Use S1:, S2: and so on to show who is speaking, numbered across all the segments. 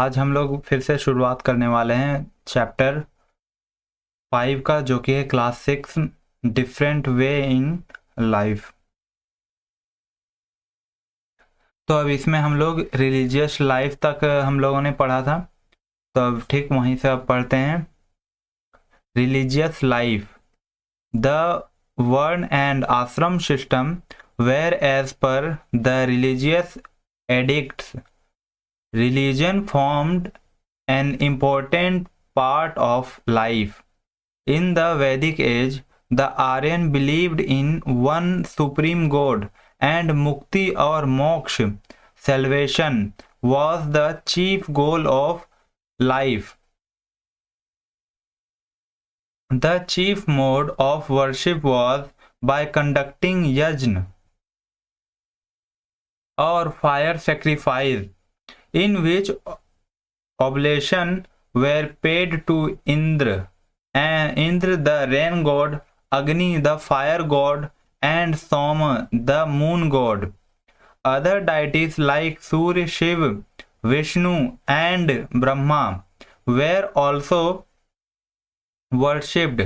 S1: आज हम लोग फिर से शुरुआत करने वाले हैं चैप्टर 5 का, जो कि है class 6 different way in life. तो अब इसमें हम लोग रिलीजियस लाइफ तक हम लोगों ने पढ़ा था, तो अब ठीक वहीं से अब पढ़ते हैं religious life. The varna and ashram system where as per the religious addicts religion formed an important part of life. In the Vedic age, the Aryan believed in one supreme God, and mukti or moksha, salvation, was the chief goal of life. The chief mode of worship was by conducting yajna or fire sacrifice, in which oblation were paid to Indra, and Indra the rain god, Agni the fire god, and Soma the moon god. Other deities like Surya, Shiva, Vishnu, and Brahma were also worshipped.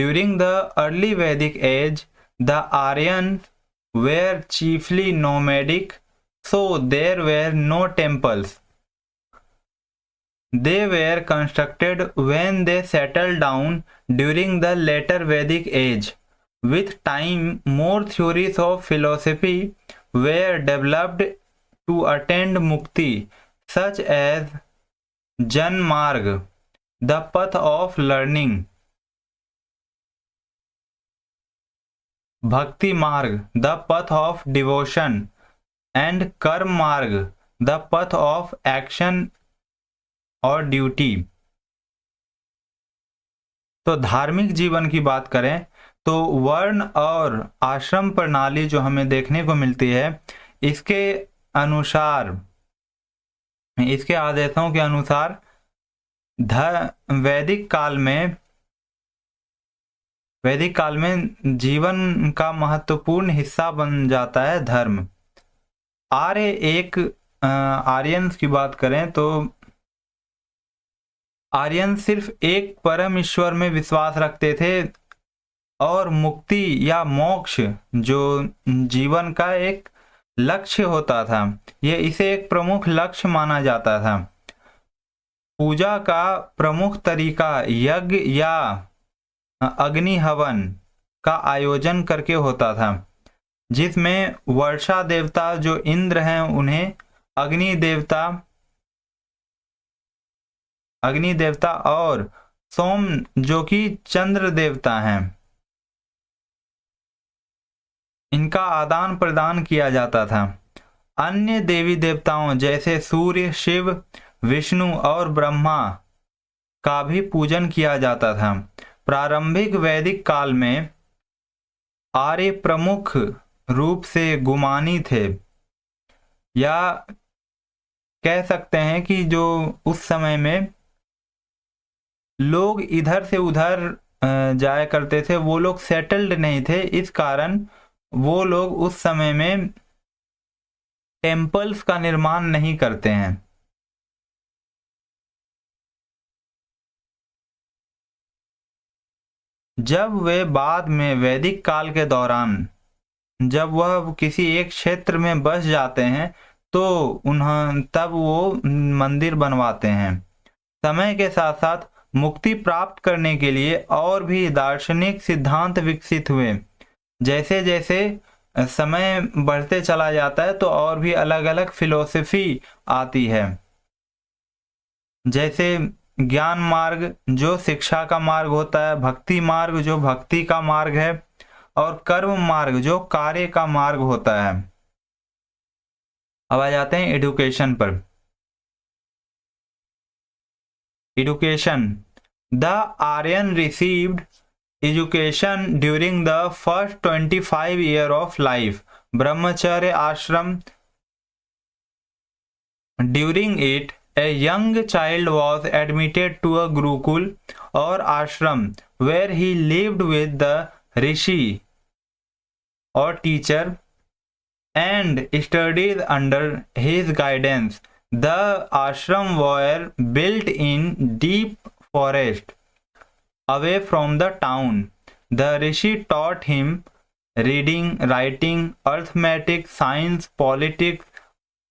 S1: During the early Vedic age, the Aryans were chiefly nomadic, so there were no temples. They were constructed when they settled down during the later Vedic age. With time, more theories of philosophy were developed to attain mukti, such as Jan Marg, the path of learning, Bhakti Marg, the path of devotion, and Karma Marg, the path of action और duty. तो धार्मिक जीवन की बात करें तो वर्ण और आश्रम प्रणाली जो हमें देखने को मिलती है, इसके अनुसार, इसके आदेशों के अनुसार वैदिक काल में जीवन का महत्वपूर्ण हिस्सा बन जाता है धर्म। आर्यंस की बात करें तो आर्यन सिर्फ एक परम ईश्वर में विश्वास रखते थे और मुक्ति या मोक्ष जो जीवन का एक लक्ष्य होता था, इसे एक प्रमुख लक्ष्य माना जाता था। पूजा का प्रमुख तरीका यज्ञ या अग्नि हवन का आयोजन करके होता था, जिसमें वर्षा देवता जो इंद्र हैं उन्हें अग्नि देवता और सोम जो कि चंद्र देवता हैं, इनका आदान प्रदान किया जाता था। अन्य देवी देवताओं जैसे सूर्य, शिव, विष्णु और ब्रह्मा का भी पूजन किया जाता था। प्रारंभिक वैदिक काल में आर्य प्रमुख रूप से गुमानी थे, या कह सकते हैं कि जो उस समय में लोग इधर से उधर जाया करते थे, वो लोग सेटल्ड नहीं थे, इस कारण वो लोग उस समय में टेम्पल्स का निर्माण नहीं करते हैं। जब वे बाद में वैदिक काल के दौरान जब वह किसी एक क्षेत्र में बस जाते हैं तो तब वो मंदिर बनवाते हैं। समय के साथ साथ मुक्ति प्राप्त करने के लिए और भी दार्शनिक सिद्धांत विकसित हुए। जैसे जैसे समय बढ़ते चला जाता है तो और भी अलग अलग फिलोसफी आती है, जैसे ज्ञान मार्ग जो शिक्षा का मार्ग होता है, भक्ति मार्ग जो भक्ति का मार्ग है, और कर्म मार्ग जो कार्य का मार्ग होता है। अब आ जाते हैं एजुकेशन पर। Education. The Aryan received education during the first 25 years of life, Brahmacharya ashram. During it, a young child was admitted to a Gurukul or ashram where he lived with the rishi or teacher and studied under his guidance. The ashram were built in deep forest away from the town. The rishi taught him reading, writing, arithmetic, science, politics,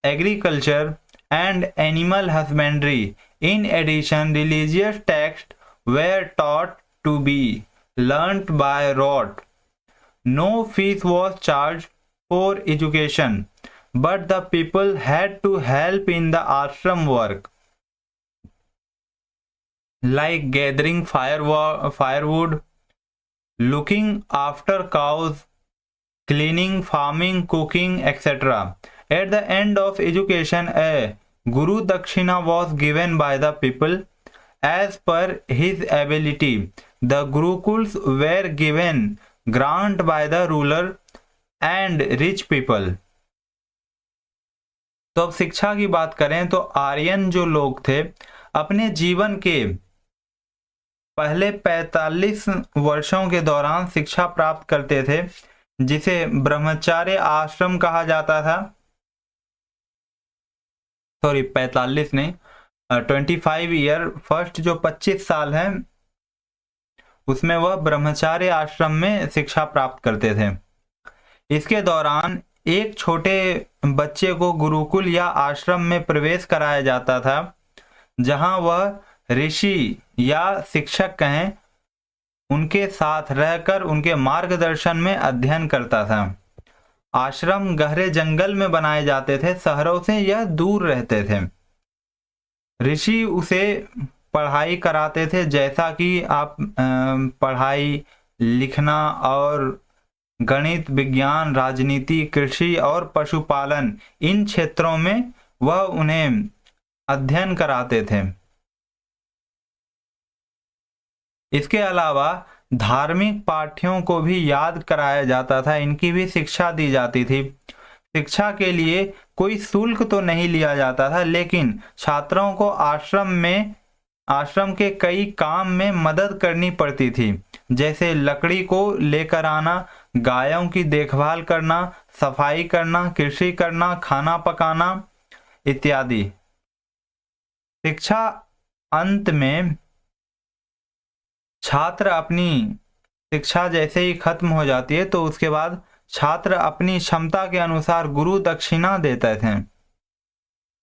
S1: agriculture, and animal husbandry. In addition, religious texts were taught to be learnt by rote. No fees was charged for education, but the people had to help in the ashram work, like gathering firewood, looking after cows, cleaning, farming, cooking, etc. At the end of education, a Guru Dakshina was given by the people as per his ability. The Gurukuls were given grant by the ruler and rich people. तो अब शिक्षा की बात करें तो आर्यन जो लोग थे अपने जीवन के पहले 45 वर्षों के दौरान शिक्षा प्राप्त करते थे, जिसे ब्रह्मचार्य आश्रम कहा जाता था। सॉरी 45 नहीं, 25 ईयर, फर्स्ट जो 25 साल है उसमें वह ब्रह्मचार्य आश्रम में शिक्षा प्राप्त करते थे। इसके दौरान एक छोटे बच्चे को गुरुकुल या आश्रम में प्रवेश कराया जाता था, जहां वह ऋषि या शिक्षक कहें उनके साथ रहकर उनके मार्गदर्शन में अध्ययन करता था। आश्रम गहरे जंगल में बनाए जाते थे, शहरों से यह दूर रहते थे। ऋषि उसे पढ़ाई कराते थे, जैसा कि आप पढ़ाई, लिखना और गणित, विज्ञान, राजनीति, कृषि और पशुपालन, इन क्षेत्रों में वह उन्हें अध्ययन कराते थे। इसके अलावा धार्मिक पाठ्यों को भी याद कराया जाता था, इनकी भी शिक्षा दी जाती थी। शिक्षा के लिए कोई शुल्क तो नहीं लिया जाता था, लेकिन छात्रों को आश्रम के कई काम में मदद करनी पड़ती थी, जैसे लकड़ी को लेकर आना, गायों की देखभाल करना, सफाई करना, कृषि करना, खाना पकाना इत्यादि। शिक्षा अंत में छात्र अपनी शिक्षा जैसे ही खत्म हो जाती है तो उसके बाद छात्र अपनी क्षमता के अनुसार गुरु दक्षिणा देते थे।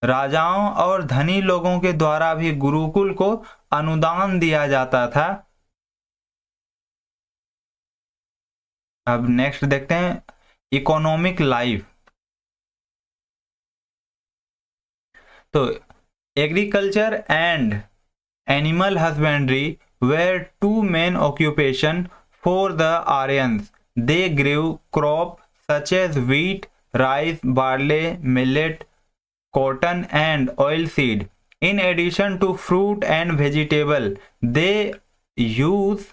S1: राजाओं और धनी लोगों के द्वारा भी गुरुकुल को अनुदान दिया जाता था। अब नेक्स्ट देखते हैं इकोनॉमिक लाइफ। तो agriculture and animal husbandry were two main occupation for the Aryans. They grew crops such as wheat, rice, barley, millet, cotton and oilseed. In addition to fruit and vegetable, they use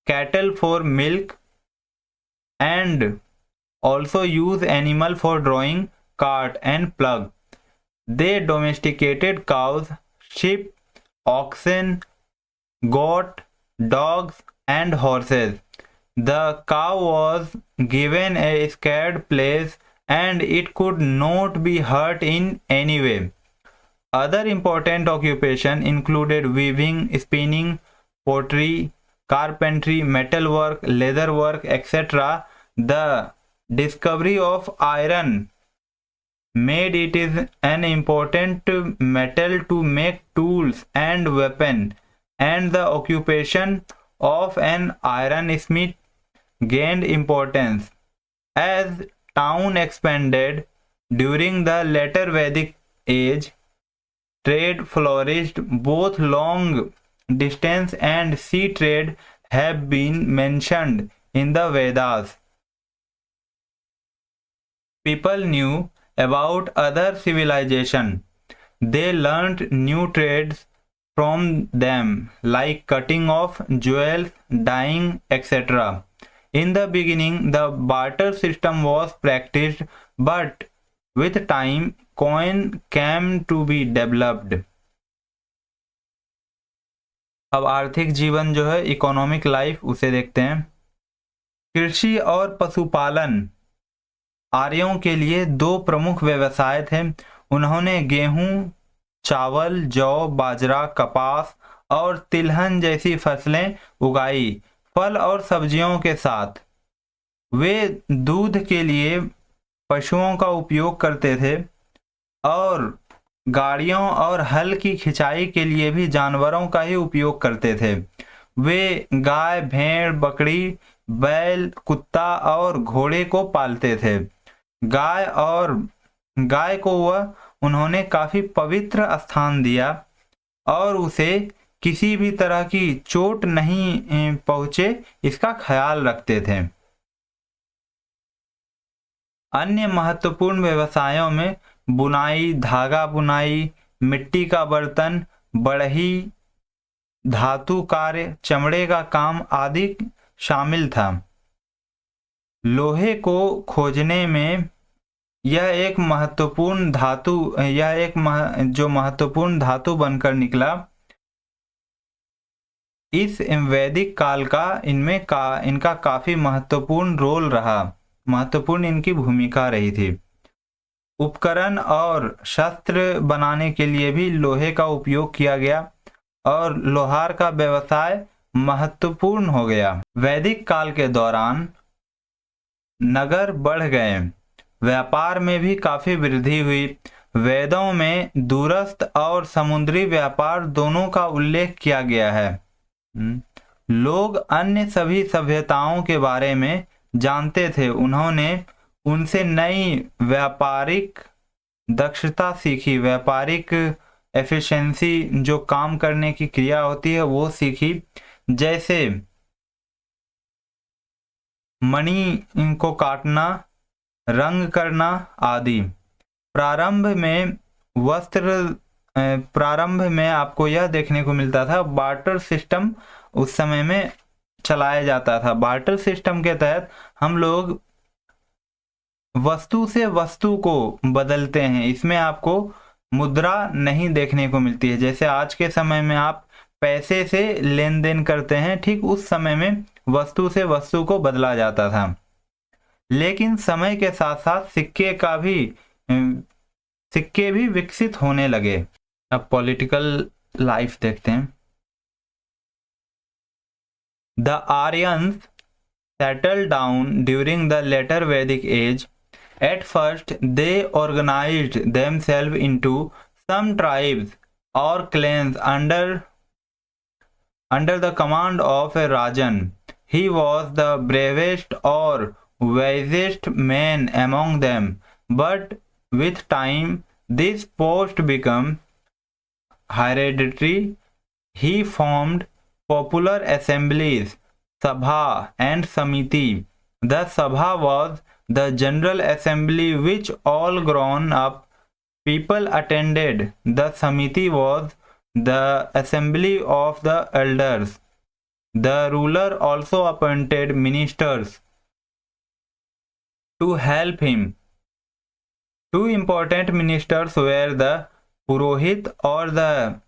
S1: cattle for milk and also use animal for drawing cart and plug. They domesticated cows, sheep, oxen, goat, dogs and horses. The cow was given a scared place and it could not be hurt in any way. Other important occupations included weaving, spinning, pottery, carpentry, metalwork, leatherwork, etc. The discovery of iron made it is an important metal to make tools and weapons, and the occupation of an ironsmith gained importance. As town expanded during the later Vedic age, trade flourished. Both long distance and sea trade have been mentioned in the Vedas. People knew about other civilizations. They learned new trades from them, like cutting of jewels, dyeing, etc. In the beginning, the barter system was practiced, but with time, coin came to be developed. अब आर्थिक जीवन जो है, economic life, उसे देखते हैं। कृषि और पशुपालन आर्यों के लिए दो प्रमुख व्यवसाय थे। उन्होंने गेहूं चावल, जौ, बाजरा, कपास और तिलहन जैसी फसलें उगाई। फल और सब्जियों के साथ वे दूध के लिए पशुओं का उपयोग करते थे और गाड़ियों और हल की खिंचाई के लिए भी जानवरों का ही उपयोग करते थे। वे गाय, भेड़, बकरी, बैल, कुत्ता और घोड़े को पालते थे। गाय को उन्होंने काफी पवित्र स्थान दिया और उसे किसी भी तरह की चोट नहीं पहुंचे, इसका ख्याल रखते थे। अन्य महत्वपूर्ण व्यवसायों में बुनाई, धागा बुनाई, मिट्टी का बर्तन, बढ़ई, धातु कार्य, चमड़े का काम आदि शामिल था। लोहे को खोजने में यह एक महत्वपूर्ण धातु बनकर निकला। इस वैदिक काल का इनका काफी महत्वपूर्ण रोल रहा, महत्वपूर्ण इनकी भूमिका रही थी। उपकरण और शस्त्र बनाने के लिए भी लोहे का उपयोग किया गया और लोहार का व्यवसाय महत्वपूर्ण हो गया। वैदिक काल के दौरान नगर बढ़ गए, व्यापार में भी काफी वृद्धि हुई। वेदों में दूरस्थ और समुद्री व्यापार दोनों का उल्लेख किया गया है। लोग अन्य सभी सभ्यताओं के बारे में जानते थे। उन्होंने उनसे नई व्यापारिक दक्षता सीखी, व्यापारिक एफिशिएंसी, जो काम करने की क्रिया होती है वो सीखी, जैसे मणि को काटना, रंग करना आदि। प्रारंभ में आपको यह देखने को मिलता था, बार्टर सिस्टम उस समय में चलाया जाता था। बार्टर सिस्टम के तहत हम लोग वस्तु से वस्तु को बदलते हैं। इसमें आपको मुद्रा नहीं देखने को मिलती है। जैसे आज के समय में आप पैसे से लेन देन करते हैं, ठीक उस समय में वस्तु से वस्तु को बदला जाता था। लेकिन समय के साथ साथ सिक्के भी विकसित होने लगे। अब पॉलिटिकल लाइफ देखते हैं। The Aryans settled down during the later Vedic age. At first, they organized themselves into some tribes or clans under the command of a Rajan. He was the bravest or wisest man among them, but with time, this post became hereditary. He formed popular assemblies, Sabha and Samiti. The Sabha was the general assembly which all grown-up people attended. The Samiti was the assembly of the elders. The ruler also appointed ministers to help him. Two important ministers were the Purohit, or the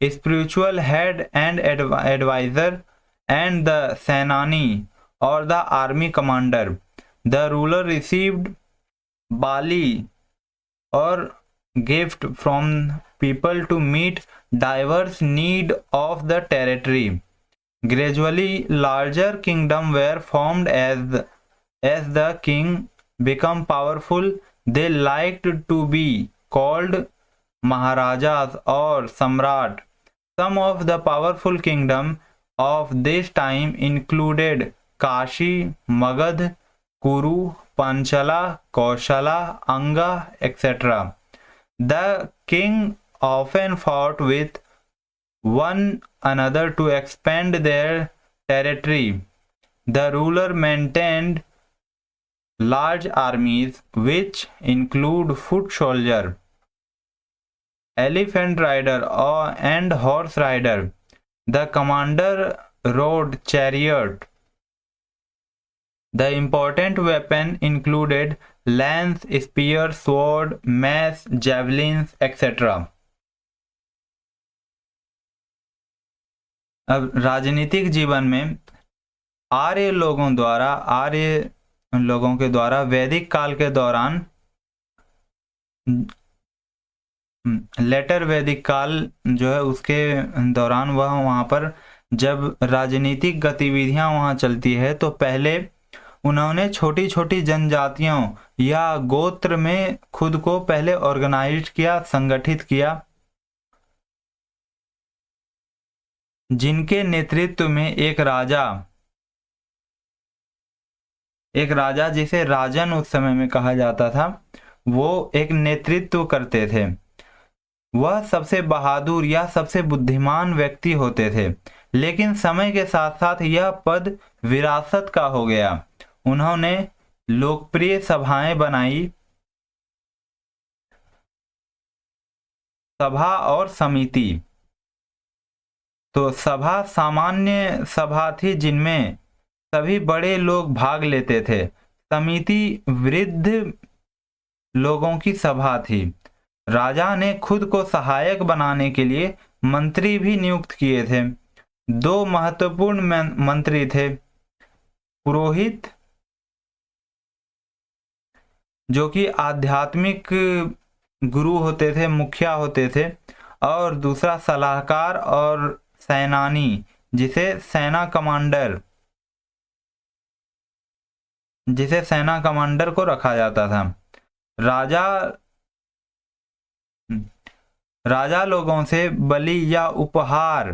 S1: spiritual head and advisor, and the Senani, or the army commander. The ruler received bali or gift from people to meet diverse need of the territory. Gradually, larger kingdoms were formed as the king became powerful. They liked to be called Maharajas or Samrat. Some of the powerful kingdoms of this time included Kashi, Magad, Kuru, Panchala, Kaushala, Anga, etc. The king often fought with one another to expand their territory. The ruler maintained large armies, which include foot soldier, elephant rider, and horse rider. The commander rode chariot. The important weapon included lance, spear, sword, mace, javelins, etc. अब राजनीतिक जीवन में आर्य लोगों के द्वारा वैदिक काल के दौरान लेटर वैदिक काल जो है उसके दौरान वह वहाँ पर जब राजनीतिक गतिविधियाँ वहाँ चलती है तो पहले उन्होंने छोटी छोटी जनजातियों या गोत्र में खुद को पहले ऑर्गेनाइज किया, संगठित किया, जिनके नेतृत्व में एक राजा जिसे राजन उस समय में कहा जाता था, वो एक नेतृत्व करते थे। वह सबसे बहादुर या सबसे बुद्धिमान व्यक्ति होते थे, लेकिन समय के साथ साथ यह पद विरासत का हो गया। उन्होंने लोकप्रिय सभाएं बनाई, सभा और समिति। तो सभा सामान्य सभा थी जिनमें सभी बड़े लोग भाग लेते थे। समिति वृद्ध लोगों की सभा थी। राजा ने खुद को सहायक बनाने के लिए मंत्री भी नियुक्त किए थे। दो महत्वपूर्ण मंत्री थे, पुरोहित जो कि आध्यात्मिक गुरु होते थे, मुखिया होते थे, और दूसरा सलाहकार और सेनानी जिसे सेना कमांडर को रखा जाता था। राजा लोगों से बलि या उपहार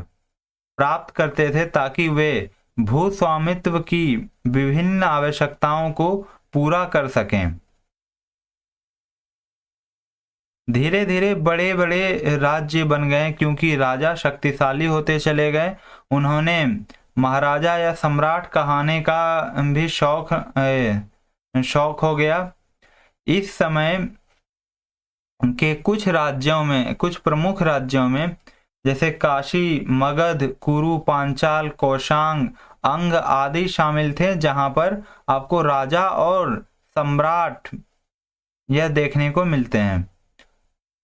S1: प्राप्त करते थे ताकि वे भूस्वामित्व की विभिन्न आवश्यकताओं को पूरा कर सकें। धीरे धीरे बड़े बड़े राज्य बन गए क्योंकि राजा शक्तिशाली होते चले गए। उन्होंने महाराजा या सम्राट कहने का भी शौक हो गया। इस समय के कुछ प्रमुख राज्यों में जैसे काशी, मगध, कुरु, पांचाल, कौशांग, अंग आदि शामिल थे, जहां पर आपको राजा और सम्राट यह देखने को मिलते हैं।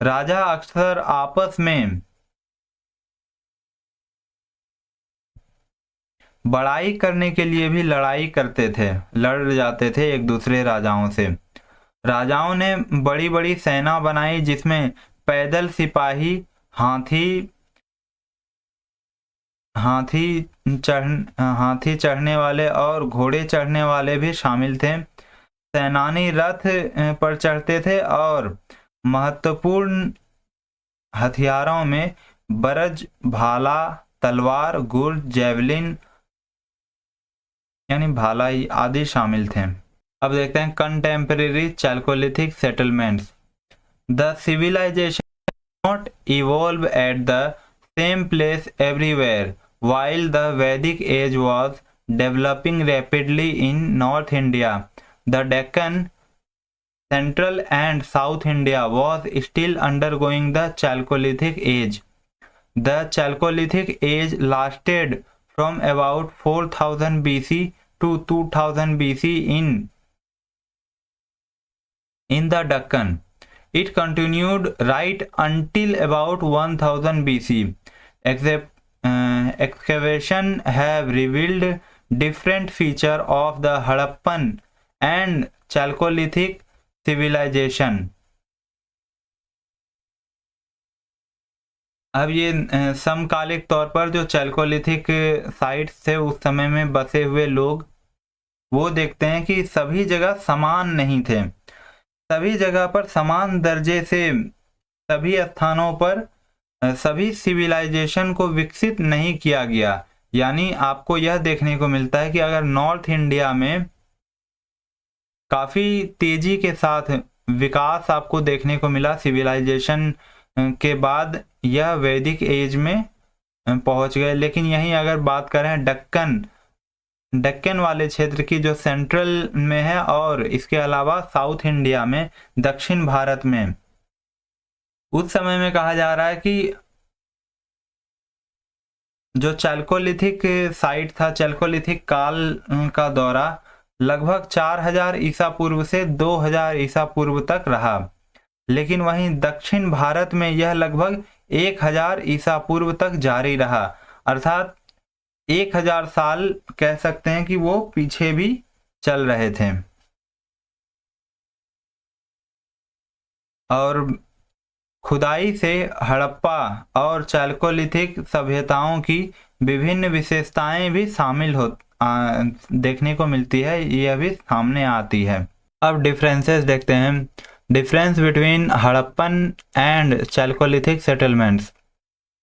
S1: राजा अक्सर आपस में बड़ाई करने के लिए भी लड़ जाते थे एक दूसरे राजाओं से। राजाओं ने बड़ी बड़ी सेना बनाई जिसमें पैदल सिपाही, हाथी चढ़ने वाले और घोड़े चढ़ने वाले भी शामिल थे। सेनानी रथ पर चढ़ते थे और महत्वपूर्ण हथियारों में बरज, भाला, तलवार, गुर, जेवलिन यानी भालाई आदि शामिल थे। अब देखते हैं contemporary chalcolithic settlements. The civilisation not evolve at the same place everywhere while the Vedic age was developing rapidly in North India. The Deccan, Central and South India was still undergoing the Chalcolithic age. The Chalcolithic age lasted from about 4000 BC to 2000 BC in the Deccan. It continued right until about 1000 BC. Excavation have revealed different features of the Harappan and Chalcolithic civilization. अब ये समकालिक तौर पर जो Chalcolithic sites थे उस समय में बसे हुए लोग वो देखते हैं कि सभी जगह समान नहीं थे। सभी जगह पर समान दर्जे से सभी स्थानों पर सभी सिविलाइजेशन को विकसित नहीं किया गया। यानी आपको यह देखने को मिलता है कि अगर नॉर्थ इंडिया में काफी तेजी के साथ विकास आपको देखने को मिला सिविलाइजेशन के बाद, यह वैदिक एज में पहुंच गए। लेकिन यहीं अगर बात करें डक्कन वाले क्षेत्र की जो सेंट्रल में है और इसके अलावा साउथ इंडिया में, दक्षिण भारत में, उस समय में कहा जा रहा है कि जो चैल्कोलिथिक साइट था, चैल्कोलिथिक काल का दौरा लगभग 4000 ईसा पूर्व से 2000 ईसा पूर्व तक रहा। लेकिन वहीं दक्षिण भारत में यह लगभग 1000 ईसा पूर्व तक जारी रहा। अर्थात 1000 साल कह सकते हैं कि वो पीछे भी चल रहे थे। और खुदाई से हड़प्पा और चैल्कोलिथिक सभ्यताओं की विभिन्न विशेषताएं भी देखने को मिलती है, यह भी सामने आती है। अब डिफरेंसेस देखते हैं। Difference between Harappan and Chalcolithic settlements.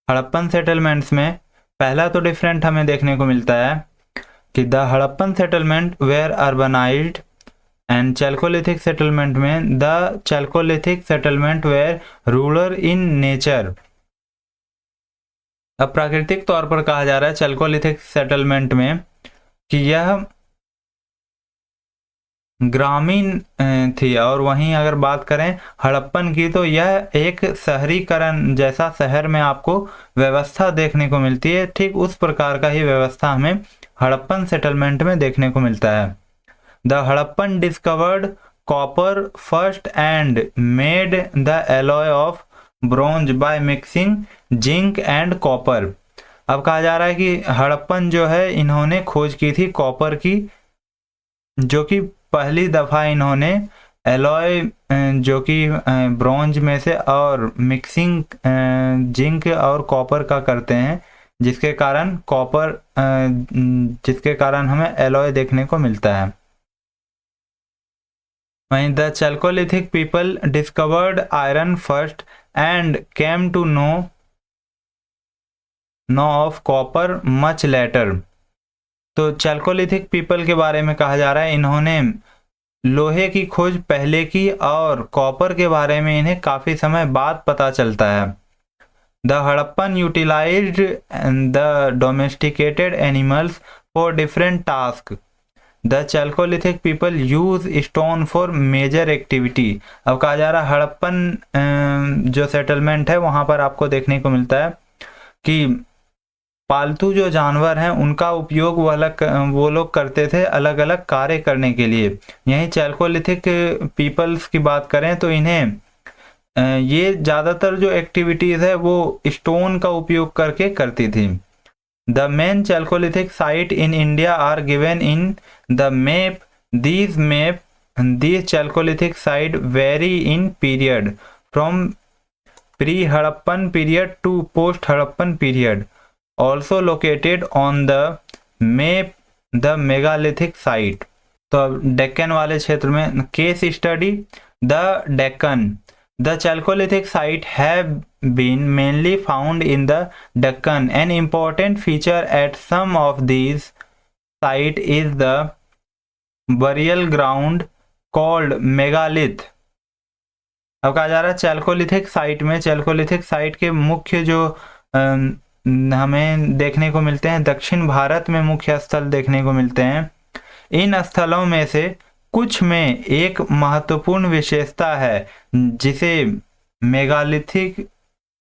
S1: Harappan settlements में पहला तो डिफरेंट हमें देखने को मिलता है कि the Harappan settlement were urbanised and chalcolithic settlement में the chalcolithic settlement were rural in nature. अब प्राकृतिक तौर पर कहा जा रहा है चैल्कोलिथिक सेटलमेंट में कि यह ग्रामीण थी, और वहीं अगर बात करें हड़प्पन की तो यह एक शहरीकरण जैसा शहर में आपको व्यवस्था देखने को मिलती है। ठीक उस प्रकार का ही व्यवस्था हमें हड़प्पन सेटलमेंट में देखने को मिलता है। The Harappan discovered copper first and made the alloy of bronze by mixing zinc and copper. अब कहा जा रहा है कि हड़प्पन जो है इन्होंने खोज की थी कॉपर की, जो कि पहली दफ़ा इन्होंने एलॉय जो कि ब्रोंज में से और मिक्सिंग जिंक और कॉपर का करते हैं, जिसके कारण हमें एलॉय देखने को मिलता है। वहीं the chalcolithic people discovered iron first and came to know of copper much later. तो चैल्कोलिथिक पीपल के बारे में कहा जा रहा है इन्होंने लोहे की खोज पहले की और कॉपर के बारे में इन्हें काफी समय बाद पता चलता है। The Harappan utilised the domesticated animals for different task. The chalcolithic people use stone for major activity. अब कहा जा रहा है हड़प्पन जो सेटलमेंट है वहां पर आपको देखने को मिलता है कि पालतू जो जानवर हैं उनका उपयोग वो लोग करते थे अलग अलग कार्य करने के लिए। यहीं चैल्कोलिथिक पीपल्स की बात करें तो इन्हें ये ज़्यादातर जो एक्टिविटीज़ है वो स्टोन का उपयोग करके करती थी। The main chalcolithic site in India are given in the map. These chalcolithic site vary in period from pre Harappan period to post Harappan period. Also located on the map the megalithic site। तो अब डेक्कन वाले क्षेत्र में case study the Deccan. The Chalcolithic site have been mainly found in the Deccan. An important feature at some of these sites is the burial ground called megalith। अब कहा जा रहा है चैल्कोलिथिक साइट के मुख्य जो हमें देखने को मिलते हैं दक्षिण भारत में मुख्य स्थल देखने को मिलते हैं। इन स्थलों में से कुछ में एक महत्वपूर्ण विशेषता है जिसे मेगालिथिक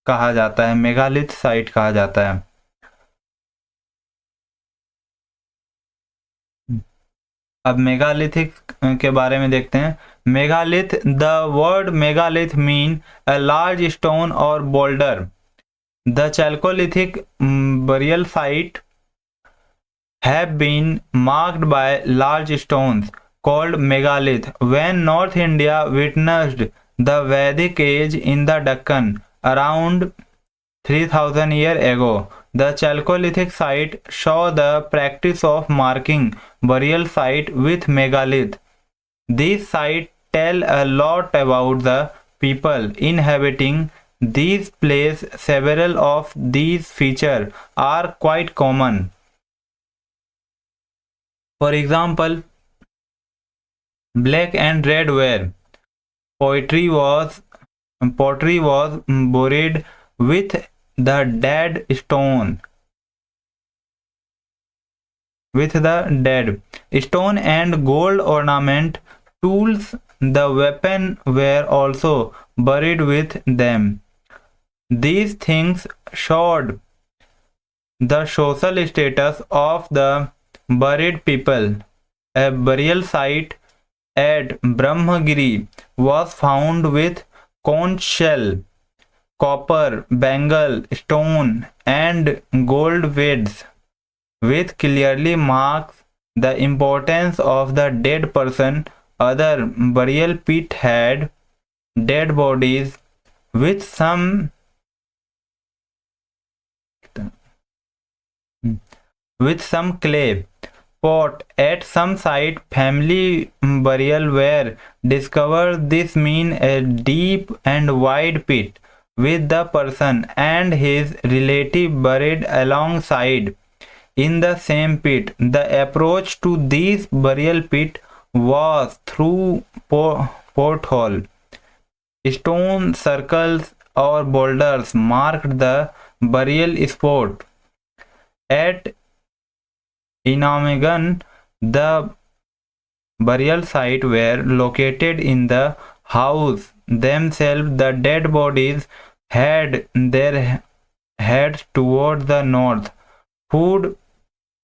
S1: कहा जाता है, मेगालिथ साइट कहा जाता है। अब मेगालिथिक के बारे में देखते हैं। Megalith, the word megalith mean a large stone और boulder. The Chalcolithic burial site have been marked by large stones called megalith. When North India witnessed the Vedic age in the Deccan around 3000 years ago, the Chalcolithic site saw the practice of marking burial site with megalith. These sites tell a lot about the people inhabiting these places. Several of these features are quite common. For example, black and red ware. Pottery was buried with the dead stone. Stone and gold ornament tools. The weapon were also buried with them. These things showed the social status of the buried people. A burial site at Brahmagiri was found with conch shell, copper, bangle, stone, and gold beads, which clearly marks the importance of the dead person. Other burial pits had dead bodies with some clay pot at some site. Family burial were discovered. This mean a deep and wide pit with the person and his relative buried alongside in the same pit. The approach to this burial pit was through porthole. Stone circles or boulders marked the burial spot. At Inamigan, the burial site were located in the house themselves. The dead bodies had their heads toward the north. Food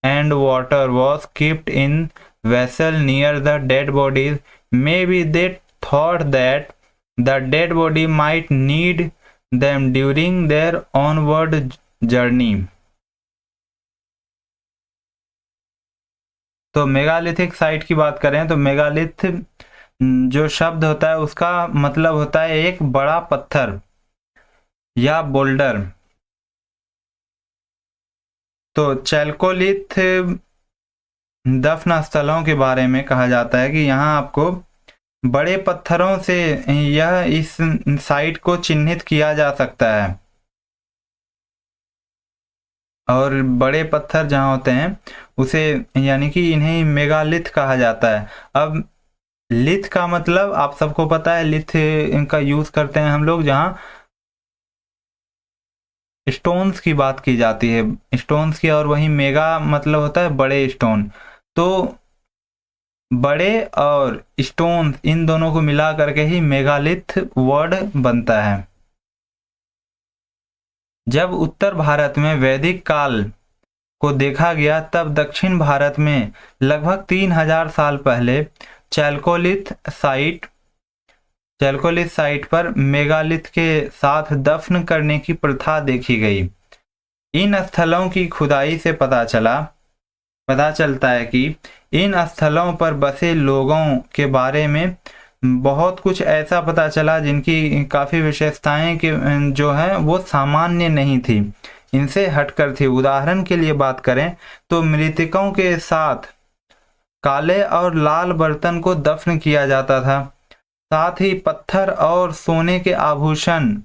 S1: and water was kept in vessel near the dead bodies. Maybe they thought that the dead body might need them during their onward journey. तो megalithic site की बात करें तो megalith जो शब्द होता है उसका मतलब होता है एक बड़ा पत्थर या बोल्डर। तो चैल्कोलिथ दफन स्थलों के बारे में कहा जाता है कि यहाँ आपको बड़े पत्थरों से यह इस साइट को चिन्हित किया जा सकता है, और बड़े पत्थर जहाँ होते हैं उसे यानी कि इन्हें मेगालिथ कहा जाता है। अब लिथ का मतलब आप सबको पता है, लिथ इनका यूज करते हैं हम लोग जहाँ स्टोन्स की बात की जाती है, स्टोन्स की, और वही मेगा मतलब होता है बड़े स्टोन। तो बड़े और स्टोन इन दोनों को मिला करके ही मेगालिथ वर्ड बनता है। जब उत्तर भारत में वैदिक काल को देखा गया तब दक्षिण भारत में लगभग 3000 साल पहले चैल्कोलिथ साइट पर मेगालिथ के साथ दफन करने की प्रथा देखी गई। इन स्थलों की खुदाई से पता चलता है कि इन स्थलों पर बसे लोगों के बारे में बहुत कुछ ऐसा पता चला जिनकी काफ़ी विशेषताएं कि जो है वो सामान्य नहीं थी, इनसे हटकर थी। उदाहरण के लिए बात करें तो मृतकों के साथ काले और लाल बर्तन को दफन किया जाता था। साथ ही पत्थर और सोने के आभूषण,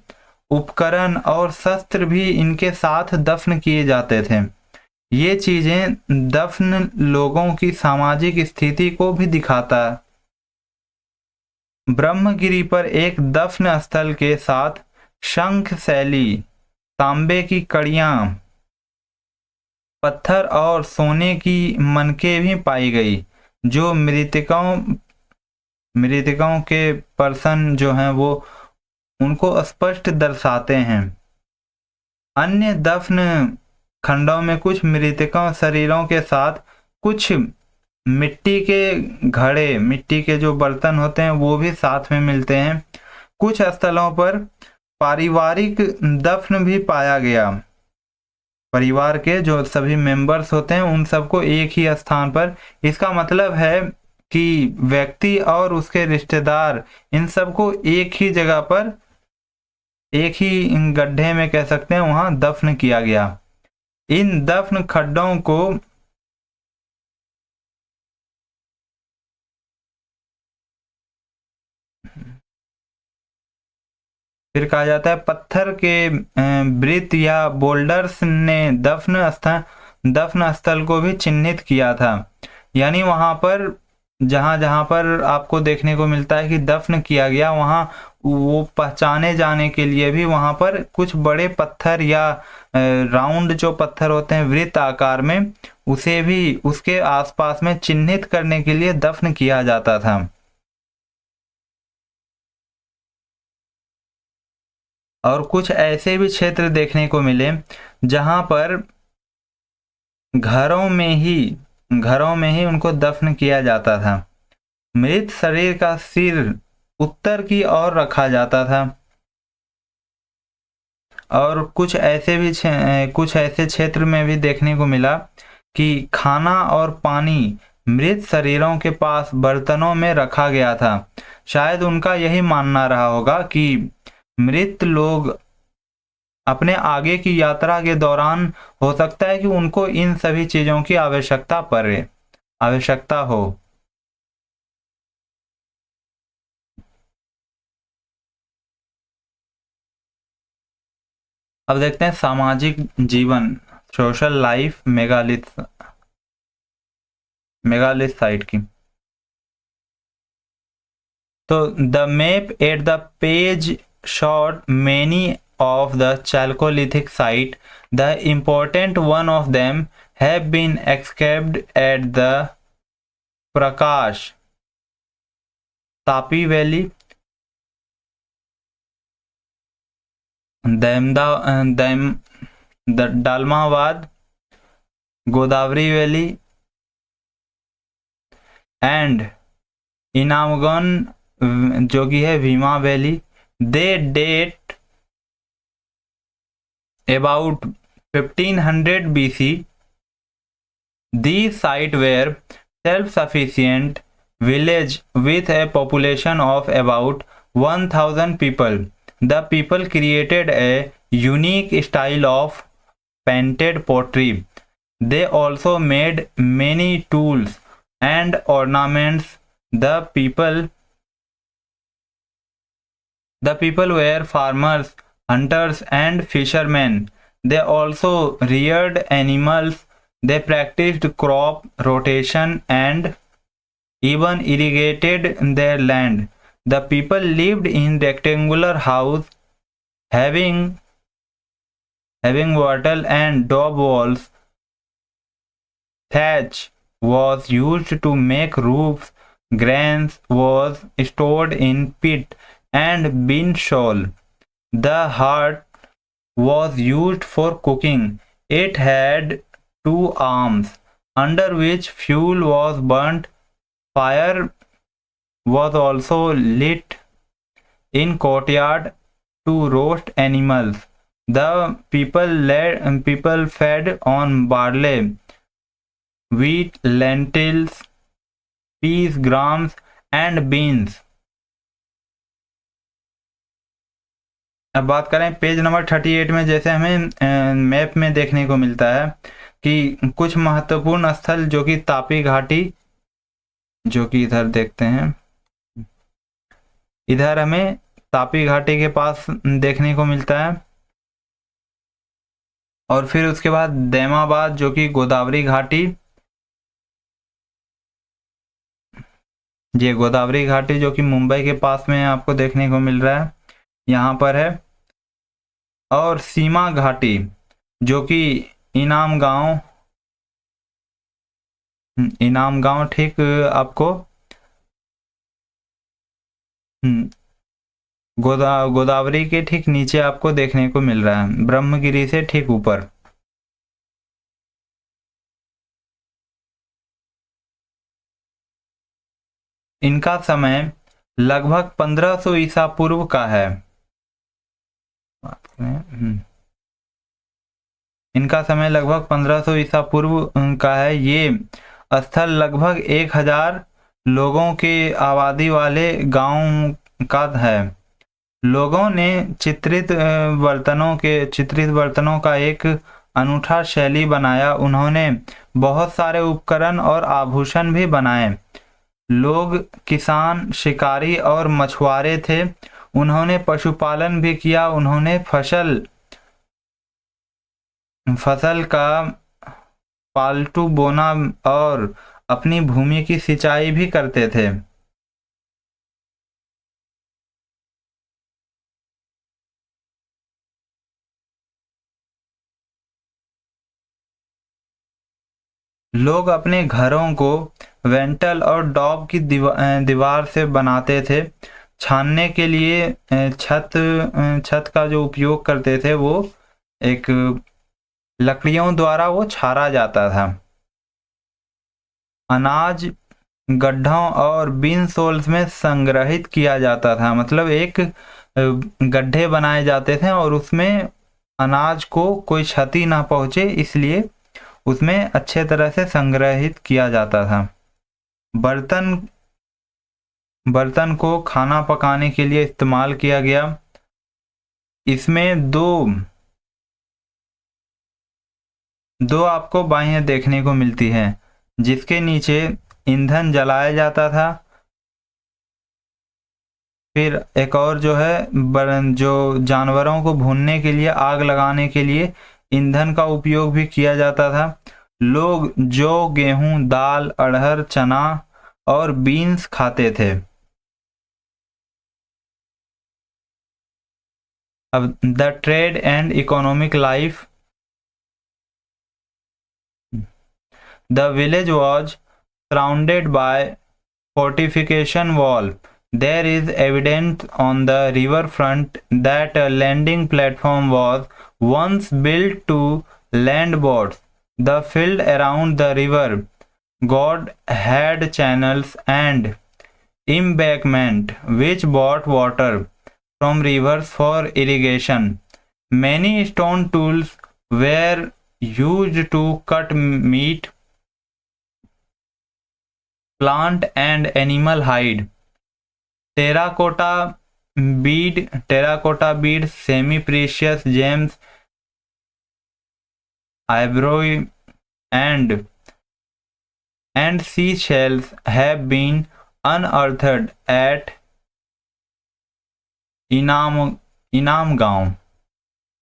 S1: उपकरण और शस्त्र भी इनके साथ दफन किए जाते थे। ये चीजें दफन लोगों की सामाजिक स्थिति को भी दिखाता है। ब्रह्मगिरी पर एक दफन स्थल के साथ शंख शैली, तांबे की कड़ियां, पत्थर और सोने की मनके भी पाई गई, जो मृतकों के पर्सन जो हैं वो उनको स्पष्ट दर्शाते हैं। अन्य दफन खंडों में कुछ मृतकों शरीरों के साथ कुछ मिट्टी के घड़े, मिट्टी के जो बर्तन होते हैं वो भी साथ में मिलते हैं। कुछ स्थलों पर पारिवारिक दफन भी पाया गया। परिवार के जो सभी मेंबर्स होते हैं उन सबको एक ही स्थान पर, इसका मतलब है कि व्यक्ति और उसके रिश्तेदार इन सबको एक ही जगह पर, एक ही गड्ढे में कह सकते हैं, वहां दफन किया गया। इन दफन खड्डों को फिर कहा जाता है पत्थर के वृत्त या बोल्डर्स ने दफन स्थल को भी चिन्हित किया था। यानी वहां पर जहां पर आपको देखने को मिलता है कि दफन किया गया, वहां वो पहचाने जाने के लिए भी वहां पर कुछ बड़े पत्थर या राउंड जो पत्थर होते हैं वृत्त आकार में, उसे भी उसके आसपास में चिन्हित करने के लिए दफन किया जाता था। और कुछ ऐसे भी क्षेत्र देखने को मिले जहां पर घरों में ही उनको दफन किया जाता था। मृत शरीर का सिर उत्तर की ओर रखा जाता था। और कुछ ऐसे क्षेत्र में भी देखने को मिला कि खाना और पानी मृत शरीरों के पास बर्तनों में रखा गया था। शायद उनका यही मानना रहा होगा कि मृत लोग अपने आगे की यात्रा के दौरान हो सकता है कि उनको इन सभी चीजों की आवश्यकता हो। अब देखते हैं सामाजिक जीवन, सोशल लाइफ मेगालिथ साइट की। तो the map at the page showed many of the Chalcolithic site. The important one of them have been excavated at the Prakash Tapi Valley, the Dalmabad, Godavari Valley, and Inamgaon जो कि है Bhima valley. They date about 1500 BC. These sites were self-sufficient village with a population of about 1000 people. The people created a unique style of painted pottery. They also made many tools and ornaments. The people were farmers, hunters, and fishermen. They also reared animals. They practiced crop rotation and even irrigated their land. The people lived in rectangular houses having wattle and daub walls. Thatch was used to make roofs. Grains was stored in pit and bin shawl. The hearth was used for cooking. It had two arms under which fuel was burnt. Fire was also lit in courtyard to roast animals. The people fed on barley, wheat, lentils, peas, grams, and beans. अब बात करें page number 38 में, जैसे हमें map में देखने को मिलता है कि कुछ महत्वपूर्ण स्थल जो कि तापी घाटी, जो कि इधर देखते हैं, इधर हमें तापी घाटी के पास देखने को मिलता है। और फिर उसके बाद दैमाबाद जो कि गोदावरी घाटी, ये गोदावरी घाटी जो कि मुंबई के पास में आपको देखने को मिल रहा है, यहाँ पर है। और सीमा घाटी जो कि इनाम गांव ठीक आपको गोदावरी के ठीक नीचे आपको देखने को मिल रहा है, ब्रह्मगिरी से ठीक ऊपर। इनका समय लगभग 1500 ईसा पूर्व का है। इनका समय लगभग 1500 ईसा पूर्व का है। ये स्थल लगभग 1000 लोगों की आबादी वाले गांव का है। लोगों ने चित्रित बर्तनों का एक अनूठा शैली बनाया। उन्होंने बहुत सारे उपकरण और आभूषण भी बनाए। लोग किसान, शिकारी और मछुआरे थे। उन्होंने पशुपालन भी किया। उन्होंने फसल का पालतू बोना और अपनी भूमि की सिंचाई भी करते थे। लोग अपने घरों को वेंटल और डॉब की दीवार से बनाते थे। छानने के लिए छत का जो उपयोग करते थे, वो एक लकड़ियों द्वारा वो छारा जाता था। अनाज गड्ढों और बिन सोल्स में संग्रहित किया जाता था। मतलब एक गड्ढे बनाए जाते थे और उसमें अनाज को कोई क्षति ना पहुंचे, इसलिए उसमें अच्छे तरह से संग्रहित किया जाता था। बर्तन को खाना पकाने के लिए इस्तेमाल किया गया। इसमें दो आपको बाइयां देखने को मिलती है, जिसके नीचे ईंधन जलाया जाता था। फिर एक और जो है जो जानवरों को भूनने के लिए, आग लगाने के लिए ईंधन का उपयोग भी किया जाता था। लोग जौ, गेहूं, दाल, अरहर, चना और बीन्स खाते थे। अब the trade and economic life. The village was surrounded by fortification wall. There is evidence on the riverfront that a landing platform was once built to land boats. The field around the river god had channels and embankment which brought water from rivers for irrigation. Many stone tools were used to cut meat, plant and animal hide. Terracotta bead, semi-precious gems, ivory and seashells have been unearthed at Inamgaon.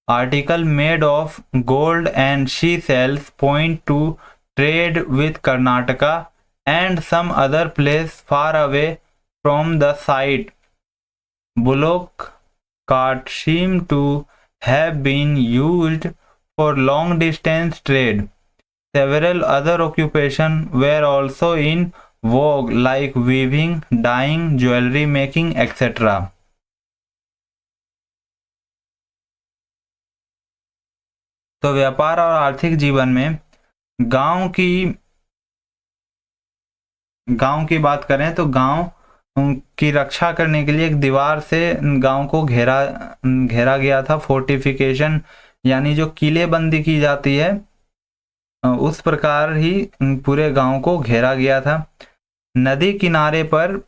S1: Articles made of gold and seashells point to trade with Karnataka and some other place far away from the site. Bullock cart seem to have been used for long distance trade. Several other occupations were also in vogue like weaving, dyeing, jewelry making, etc. तो व्यापार और आर्थिक जीवन में गांव की बात करें तो गांव की रक्षा करने के लिए एक दीवार से गांव को घेरा गया था। फोर्टिफिकेशन यानी जो किलेबंदी की जाती है, उस प्रकार ही पूरे गांव को घेरा गया था। नदी किनारे पर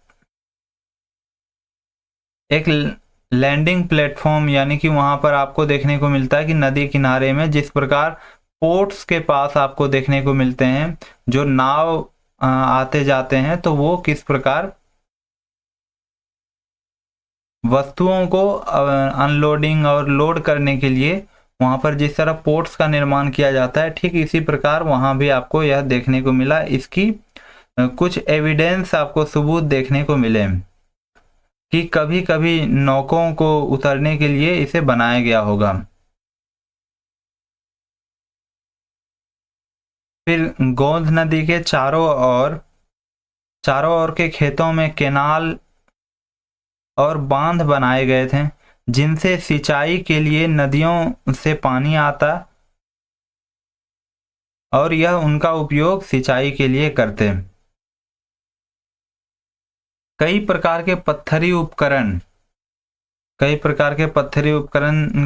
S1: एक लैंडिंग प्लेटफॉर्म, यानी कि वहां पर आपको देखने को मिलता है कि नदी किनारे में जिस प्रकार पोर्ट्स के पास आपको देखने को मिलते हैं जो नाव आते जाते हैं, तो वो किस प्रकार वस्तुओं को अनलोडिंग और लोड करने के लिए वहां पर जिस तरह पोर्ट्स का निर्माण किया जाता है, ठीक इसी प्रकार वहां भी आपको यह देखने को मिला। इसकी कुछ एविडेंस आपको सबूत देखने को मिले कि कभी कभी नौकों को उतरने के लिए इसे बनाया गया होगा। फिर गोंद नदी के चारों ओर के खेतों में केनाल और बांध बनाए गए थे, जिनसे सिंचाई के लिए नदियों से पानी आता और यह उनका उपयोग सिंचाई के लिए करते। कई प्रकार के पत्थरी उपकरण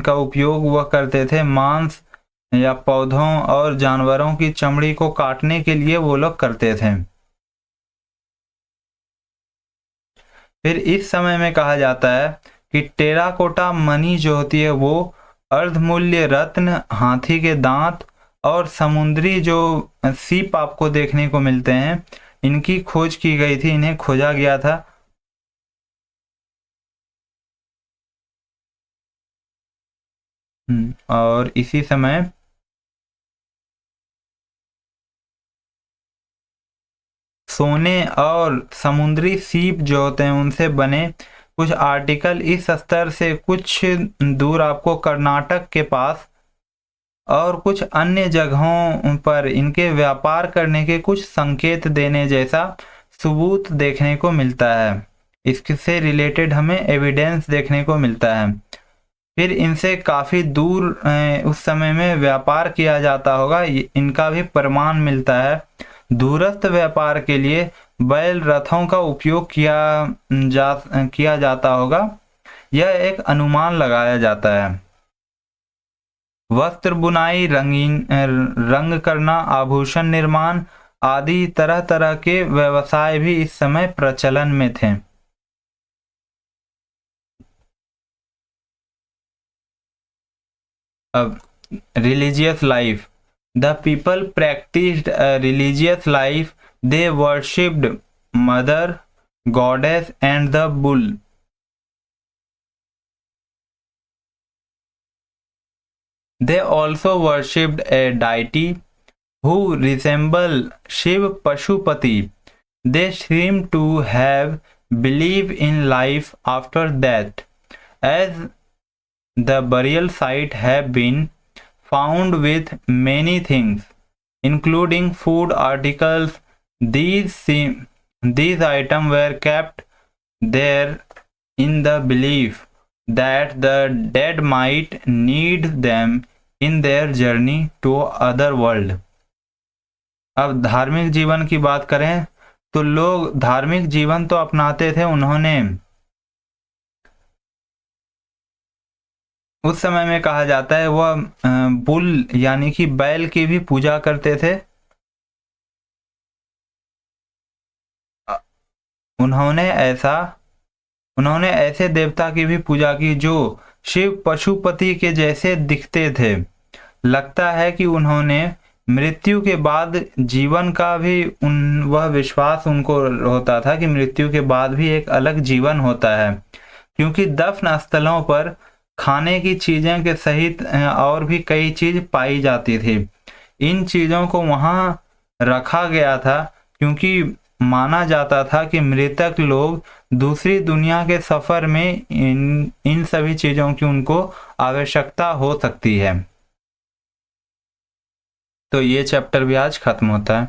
S1: का उपयोग वह करते थे। मांस या पौधों और जानवरों की चमड़ी को काटने के लिए वो लोग करते थे। फिर इस समय में कहा जाता है कि टेराकोटा मनी जो होती है वो अर्धमूल्य रत्न, हाथी के दांत और समुद्री जो सीप आपको देखने को मिलते हैं, इनकी खोज की गई थी, इन्हें खोजा गया था। और इसी समय सोने और समुद्री सीप जो होते हैं उनसे बने कुछ आर्टिकल इस स्तर से कुछ दूर आपको कर्नाटक के पास और कुछ अन्य जगहों पर इनके व्यापार करने के कुछ संकेत देने जैसा सबूत देखने को मिलता है। इससे रिलेटेड हमें एविडेंस देखने को मिलता है। फिर इनसे काफ़ी दूर उस समय में व्यापार किया जाता होगा, इनका भी प्रमाण मिलता है। दूरस्थ व्यापार के लिए बैल रथों का उपयोग किया जाता होगा, यह एक अनुमान लगाया जाता है। वस्त्र बुनाई, रंग करना, आभूषण निर्माण आदि तरह तरह के व्यवसाय भी इस समय प्रचलन में थे। अब religious life. The people practiced a religious life. They worshipped mother goddess and the bull. They also worshipped a deity who resembled Shiv Pashupati. They seem to have belief in life after death, as the burial site have been found with many things, including food articles. These items were kept there in the belief that the dead might need them in their journey to other world. अब धार्मिक जीवन की बात करें तो लोग धार्मिक जीवन तो अपनाते थे। उन्होंने उस समय में कहा जाता है वह बुल यानी कि बैल की भी पूजा करते थे। उन्होंने ऐसे देवता की भी पूजा की जो शिव पशुपति के जैसे दिखते थे। लगता है कि उन्होंने मृत्यु के बाद जीवन का भी वह विश्वास उनको होता था कि मृत्यु के बाद भी एक अलग जीवन होता है, क्योंकि दफन स्थलों पर खाने की चीजें के सहित और भी कई चीज पाई जाती थी। इन चीजों को वहां रखा गया था क्योंकि माना जाता था कि मृतक लोग दूसरी दुनिया के सफर में इन सभी चीजों की उनको आवश्यकता हो सकती है। तो ये चैप्टर भी आज खत्म होता है।